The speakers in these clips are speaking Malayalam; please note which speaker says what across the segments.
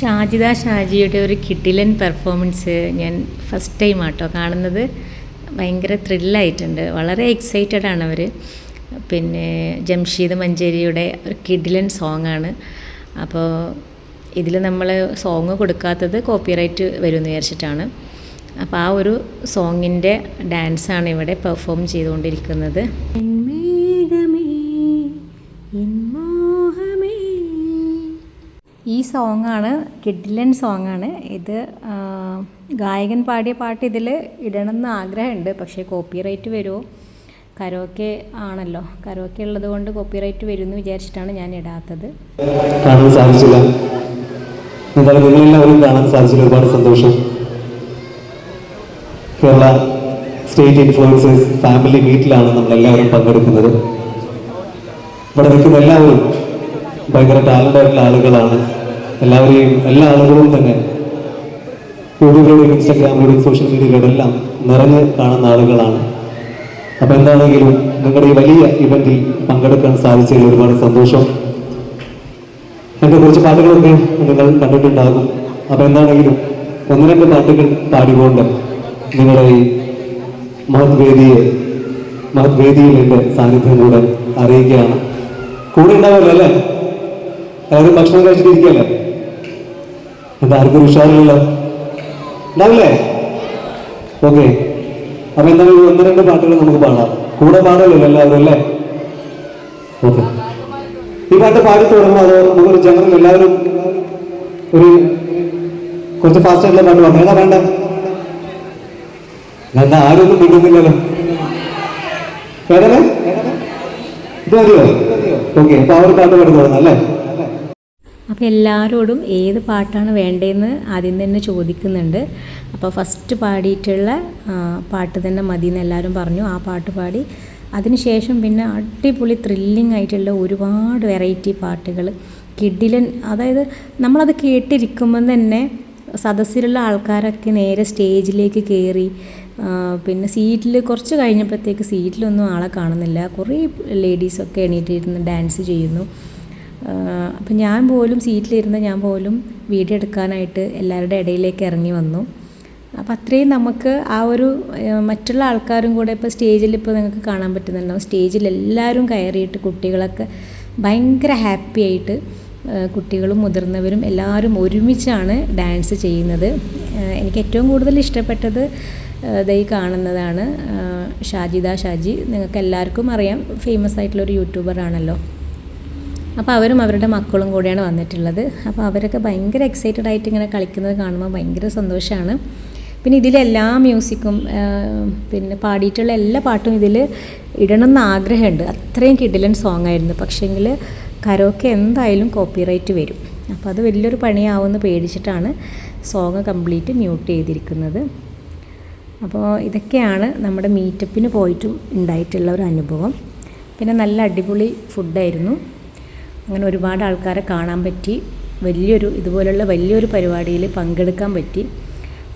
Speaker 1: ഷാജിയുടെ ഒരു കിടിലൻ പെർഫോമൻസ് ഞാൻ ഫസ്റ്റ് ടൈം ആട്ടോ കാണുന്നത്. ഭയങ്കര ത്രില്ലായിട്ടുണ്ട്, വളരെ എക്സൈറ്റഡ് ആണ് അവർ. പിന്നെ ജംഷീദ് മഞ്ചേരിയുടെ ഒരു കിടിലൻ സോങ്ങാണ്. അപ്പോൾ ഇതിൽ നമ്മൾ സോങ് കൊടുക്കാത്തത് കോപ്പിറൈറ്റ് വരുമെന്ന് വിചാരിച്ചിട്ടാണ്. അപ്പോൾ ആ ഒരു സോങ്ങിൻ്റെ ഡാൻസാണ് ഇവിടെ പെർഫോം ചെയ്തുകൊണ്ടിരിക്കുന്നത്. ഈ സോങ്ങാണ്, കിഡിലൻ സോങ്ങാണ് ഇത്. ഗായകൻ പാടിയ പാട്ട് ഇതിൽ ഇടണമെന്ന് ആഗ്രഹമുണ്ട്, പക്ഷേ കോപ്പിറൈറ്റ് വരുമോ? കരോക്കെ ആണല്ലോ, കരോക്കെ ഉള്ളത് കൊണ്ട് കോപ്പിറൈറ്റ് വരുമെന്ന് വിചാരിച്ചിട്ടാണ് ഞാൻ ഇടാത്തത്.
Speaker 2: കാണാൻ സാധിച്ചില്ല, നിങ്ങളെല്ലാവരും കാണാൻ സാധിച്ചില്ല. ഒരുപാട് സന്തോഷം. കേരള സ്റ്റേറ്റ് ഇൻഫ്ലുവൻസേഴ്സ് ഫാമിലി മീറ്റിലാണ് നമ്മളെല്ലാവരും പങ്കെടുക്കുന്നത്. ഇവിടെ നിൽക്കുന്ന എല്ലാവരും ഭയങ്കര ടാലൻ്റ് ആയിട്ടുള്ള ആളുകളാണ്. എല്ലാവരെയും എല്ലാ ആളുകളും തന്നെ യൂട്യൂബിലൂടെയും ഇൻസ്റ്റാഗ്രാമിലൂടെയും സോഷ്യൽ മീഡിയയിലൂടെ എല്ലാം നിറഞ്ഞ് കാണുന്ന ആളുകളാണ്. അപ്പോൾ എന്താണെങ്കിലും നിങ്ങളുടെ ഈ വലിയ ഇവന്റിൽ പങ്കെടുക്കാൻ സാധിച്ചതിൽ ഒരുപാട് സന്തോഷം. എൻ്റെ കുറച്ച് പാട്ടുകളൊക്കെ നിങ്ങൾ കണ്ടിട്ടുണ്ടാകും. അപ്പോൾ എന്താണെങ്കിലും ഒന്ന് രണ്ട് പാട്ടുകൾ പാടിക്കൊണ്ട് നിങ്ങളുടെ ഈ മഹത് വേദിയിൽ എൻ്റെ സാന്നിധ്യം കൂടെ അറിയിക്കുകയാണ്. കൂടെ ഉണ്ടാവുമല്ലോ അല്ലേ? എല്ലാവരും ഭക്ഷണം കഴിച്ചിട്ടിരിക്കുകയല്ലേ? എന്താ ആർക്കും ഉഷാറില്ലല്ലോ? ഉണ്ടാവില്ലേ? ഓക്കെ. അപ്പൊ എന്തായാലും ഒന്ന് രണ്ട് പാട്ടുകൾ നമുക്ക് പാടാം. കൂടെ പാടല്ലോ എല്ലാവരും അല്ലേ? ഓക്കെ. ഈ പാട്ട് പാടി തുടങ്ങുമ്പോൾ അതോ നമുക്കൊരു ജനറൽ എല്ലാവരും ഒരു കുറച്ച് ഫാസ്റ്റ് ആയിട്ടുള്ള പാട്ട് പാടാം. ഏതാ വേണ്ട? എന്താ ആരും ഒന്നും മിണ്ടുന്നില്ലല്ലോ? കേടല്ലേ? ഇത് മതിയോ? ഓക്കെ. അപ്പൊ ആ ഒരു പാട്ട് പാടി തുടങ്ങാം അല്ലേ?
Speaker 1: അപ്പോൾ എല്ലാവരോടും ഏത് പാട്ടാണ് വേണ്ടതെന്ന് ആദ്യം തന്നെ ചോദിക്കുന്നുണ്ട്. അപ്പോൾ ഫസ്റ്റ് പാടിയിട്ടുള്ള പാട്ട് തന്നെ മതി എന്ന് എല്ലാവരും പറഞ്ഞു. ആ പാട്ട് പാടി അതിനുശേഷം പിന്നെ അടിപൊളി ത്രില്ലിംഗ് ആയിട്ടുള്ള ഒരുപാട് വെറൈറ്റി പാട്ടുകൾ, കിഡിലൻ. അതായത് നമ്മളത് കേട്ടിരിക്കുമ്പം തന്നെ സദസ്സിലുള്ള ആൾക്കാരൊക്കെ നേരെ സ്റ്റേജിലേക്ക് കയറി. പിന്നെ സീറ്റിൽ കുറച്ച് കഴിഞ്ഞപ്പോഴത്തേക്ക് സീറ്റിലൊന്നും ആളെ കാണുന്നില്ല. കുറേ ലേഡീസൊക്കെ എണീറ്റിരുന്ന് ഡാൻസ് ചെയ്യുന്നു. അപ്പം ഞാൻ പോലും സീറ്റിലിരുന്ന് ഞാൻ പോലും വീഡിയോ എടുക്കാനായിട്ട് എല്ലാവരുടെ ഇടയിലേക്ക് ഇറങ്ങി വന്നു. അപ്പം അത്രയും നമുക്ക് ആ ഒരു മറ്റുള്ള ആൾക്കാരും കൂടെ ഇപ്പോൾ സ്റ്റേജിൽ ഇപ്പോൾ നിങ്ങൾക്ക് കാണാൻ പറ്റുന്നുണ്ടാവും. സ്റ്റേജിൽ എല്ലാവരും കയറിയിട്ട് കുട്ടികളൊക്കെ ഭയങ്കര ഹാപ്പി ആയിട്ട്, കുട്ടികളും മുതിർന്നവരും എല്ലാവരും ഒരുമിച്ചാണ് ഡാൻസ് ചെയ്യുന്നത്. എനിക്ക് ഏറ്റവും കൂടുതൽ ഇഷ്ടപ്പെട്ടത് ദൈ കാണുന്നതാണ്. ഷാജി നിങ്ങൾക്ക് എല്ലാവർക്കും അറിയാം, ഫേമസ് ആയിട്ടുള്ളൊരു യൂട്യൂബറാണല്ലോ. അപ്പോൾ അവരും അവരുടെ മക്കളും കൂടെയാണ് വന്നിട്ടുള്ളത്. അപ്പോൾ അവരൊക്കെ ഭയങ്കര എക്സൈറ്റഡ് ആയിട്ട് ഇങ്ങനെ കളിക്കുന്നത് കാണുമ്പോൾ ഭയങ്കര സന്തോഷമാണ്. പിന്നെ ഇതിലെല്ലാ മ്യൂസിക്കും പിന്നെ പാടിയിട്ടുള്ള എല്ലാ പാട്ടും ഇതിൽ ഇടണമെന്ന് ആഗ്രഹമുണ്ട്. അത്രയും കിടിലൻ സോങ് ആയിരുന്നു. പക്ഷേങ്കിൽ കരോക്കെ എന്തായാലും കോപ്പിറൈറ്റ് വരും. അപ്പോൾ അത് വലിയൊരു പണിയാവുമെന്ന് പേടിച്ചിട്ടാണ് സോങ് കംപ്ലീറ്റ് മ്യൂട്ട് ചെയ്തിരിക്കുന്നത്. അപ്പോൾ ഇതൊക്കെയാണ് നമ്മുടെ മീറ്റപ്പിന് പോയിട്ടും ഉണ്ടായിട്ടുള്ള ഒരു അനുഭവം. പിന്നെ നല്ല അടിപൊളി ഫുഡായിരുന്നു. അങ്ങനെ ഒരുപാട് ആൾക്കാരെ കാണാൻ പറ്റി. ഇതുപോലുള്ള വലിയൊരു പരിപാടിയിൽ പങ്കെടുക്കാൻ പറ്റി.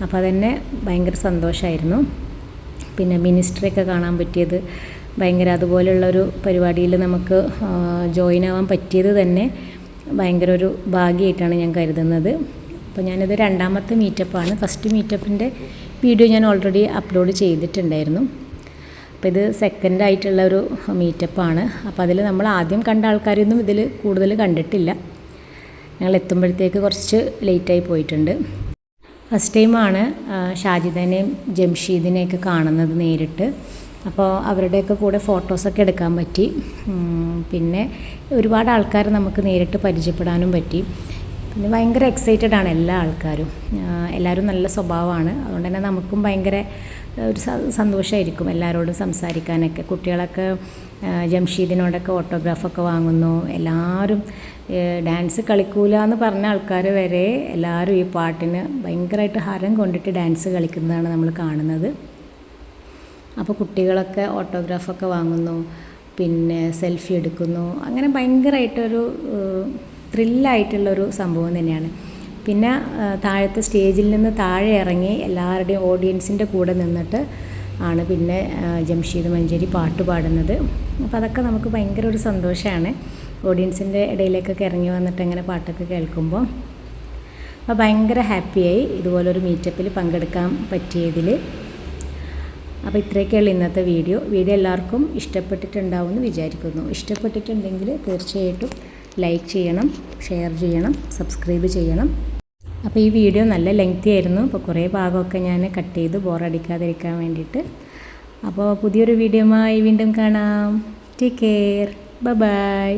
Speaker 1: അപ്പോൾ അതന്നെ ഭയങ്കര സന്തോഷമായിരുന്നു. പിന്നെ മിനിസ്റ്ററൊക്കെ കാണാൻ പറ്റിയത് ഭയങ്കര, അതുപോലുള്ളൊരു പരിപാടിയിൽ നമുക്ക് ജോയിൻ ആവാൻ പറ്റിയത് തന്നെ ഭയങ്കര ഒരു ഭാഗ്യമായിട്ടാണ് ഞാൻ കരുതുന്നത്. അപ്പോൾ ഞാനിത് രണ്ടാമത്തെ മീറ്റപ്പാണ്. ഫസ്റ്റ് മീറ്റപ്പിൻ്റെ വീഡിയോ ഞാൻ ഓൾറെഡി അപ്ലോഡ് ചെയ്തിട്ടുണ്ടായിരുന്നു. അപ്പോൾ ഇത് സെക്കൻഡ് ആയിട്ടുള്ള ഒരു മീറ്റപ്പാണ്. അപ്പോൾ അതിൽ നമ്മൾ ആദ്യം കണ്ട ആൾക്കാരൊന്നും ഇതിൽ കൂടുതൽ കണ്ടിട്ടില്ല. ഞങ്ങൾ എത്തുമ്പോഴത്തേക്ക് കുറച്ച് ലേറ്റായി പോയിട്ടുണ്ട്. ഫസ്റ്റ് ടൈമാണ് ഷാജിദനെയും ജംഷീദിനെയൊക്കെ കാണുന്നത് നേരിട്ട്. അപ്പോൾ അവരുടെയൊക്കെ കൂടെ ഫോട്ടോസൊക്കെ എടുക്കാൻ പറ്റി. പിന്നെ ഒരുപാട് ആൾക്കാർ നമുക്ക് നേരിട്ട് പരിചയപ്പെടാനും പറ്റി. പിന്നെ ഭയങ്കര എക്സൈറ്റഡ് ആണ് എല്ലാ ആൾക്കാരും. എല്ലാവരും നല്ല സ്വഭാവമാണ്. അതുകൊണ്ട് തന്നെ നമുക്കും ഭയങ്കര ഒരു സന്തോഷമായിരിക്കും എല്ലാവരോടും സംസാരിക്കാനൊക്കെ. കുട്ടികളൊക്കെ ജംഷീദിനോടൊക്കെ ഓട്ടോഗ്രാഫൊക്കെ വാങ്ങുന്നു. എല്ലാവരും ഡാൻസ് കളിക്കൂല എന്ന് പറഞ്ഞ ആൾക്കാർ വരെ എല്ലാവരും ഈ പാട്ടിന് ഭയങ്കരമായിട്ട് ഹരം കൊണ്ടിട്ട് ഡാൻസ് കളിക്കുന്നതാണ് നമ്മൾ കാണുന്നത്. അപ്പോൾ കുട്ടികളൊക്കെ ഓട്ടോഗ്രാഫൊക്കെ വാങ്ങുന്നു, പിന്നെ സെൽഫി എടുക്കുന്നു. അങ്ങനെ ഭയങ്കരമായിട്ടൊരു ത്രില്ലായിട്ടുള്ളൊരു സംഭവം തന്നെയാണ്. പിന്നെ താഴത്തെ സ്റ്റേജിൽ നിന്ന് താഴെ ഇറങ്ങി എല്ലാവരുടെയും ഓഡിയൻസിൻ്റെ കൂടെ നിന്നിട്ട് ആണ് പിന്നെ ജംഷീദ് മഞ്ചേരി പാട്ട് പാടുന്നത്. അപ്പോൾ അതൊക്കെ നമുക്ക് ഭയങ്കര ഒരു സന്തോഷമാണ്. ഓഡിയൻസിൻ്റെ ഇടയിലേക്കൊക്കെ ഇറങ്ങി വന്നിട്ട് അങ്ങനെ പാട്ടൊക്കെ കേൾക്കുമ്പോൾ അപ്പോൾ ഭയങ്കര ഹാപ്പിയായി ഇതുപോലൊരു മീറ്റപ്പിൽ പങ്കെടുക്കാൻ പറ്റിയതിൽ. അപ്പോൾ ഇത്രയൊക്കെയുള്ള ഇന്നത്തെ വീഡിയോ എല്ലാവർക്കും ഇഷ്ടപ്പെട്ടിട്ടുണ്ടാവുമെന്ന് വിചാരിക്കുന്നു. ഇഷ്ടപ്പെട്ടിട്ടുണ്ടെങ്കിൽ തീർച്ചയായിട്ടും ലൈക്ക് ചെയ്യണം, ഷെയർ ചെയ്യണം, സബ്സ്ക്രൈബ് ചെയ്യണം. അപ്പോൾ ഈ വീഡിയോ നല്ല ലെങ്തി ആയിരുന്നു. അപ്പോൾ കുറേ ഭാഗമൊക്കെ ഞാൻ കട്ട് ചെയ്ത് ബോറടിക്കാതിരിക്കാൻ വേണ്ടിയിട്ട്. അപ്പോൾ പുതിയൊരു വീഡിയോയുമായി വീണ്ടും കാണാം. Take care. ബൈ.